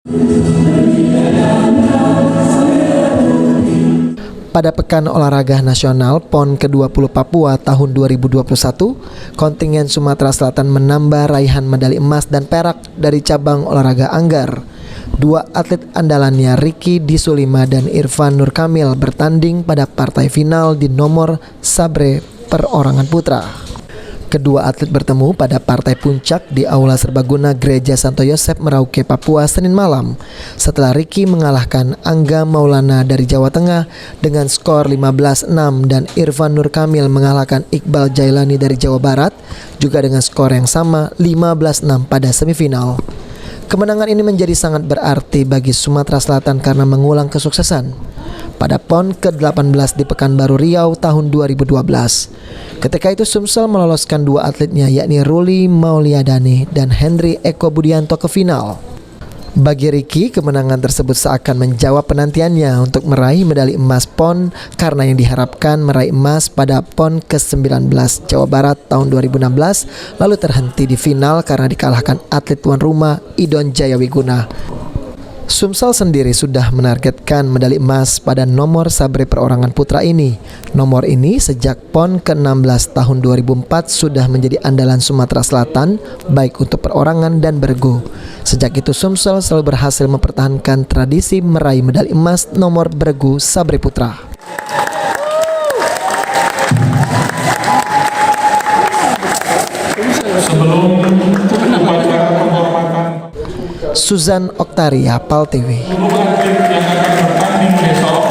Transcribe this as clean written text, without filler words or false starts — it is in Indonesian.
Pada Pekan Olahraga Nasional PON ke-20 Papua tahun 2021, kontingen Sumatera Selatan menambah raihan medali emas dan perak dari cabang olahraga anggar. Dua atlet andalannya Ricky Disulima dan Irfan Nurkamil bertanding pada partai final di nomor sabre perorangan putra. Kedua atlet bertemu pada partai puncak di Aula Serbaguna Gereja Santo Yosef Merauke, Papua, Senin malam. Setelah Ricky mengalahkan Angga Maulana dari Jawa Tengah dengan skor 15-6 dan Irfan Nurkamil mengalahkan Iqbal Jailani dari Jawa Barat juga dengan skor yang sama 15-6 pada semifinal. Kemenangan ini menjadi sangat berarti bagi Sumatera Selatan karena mengulang kesuksesan pada PON ke-18 di Pekanbaru Riau tahun 2012. Ketika itu Sumsel meloloskan dua atletnya yakni Ruli Mauliadani dan Henry Eko Budianto ke final. Bagi Ricky, kemenangan tersebut seakan menjawab penantiannya untuk meraih medali emas PON karena yang diharapkan meraih emas pada PON ke-19 Jawa Barat tahun 2016 lalu terhenti di final karena dikalahkan atlet tuan rumah Idon Jayawiguna. Sumsel sendiri sudah menargetkan medali emas pada nomor sabre perorangan putra ini. Nomor ini sejak PON ke-16 tahun 2004 sudah menjadi andalan Sumatera Selatan baik untuk perorangan dan bergu. Sejak itu Sumsel selalu berhasil mempertahankan tradisi meraih medali emas nomor bergu sabre putra. Sebelum upacara penghormatan Suzan Oktaria, PAL TV. yang akan bertanding besok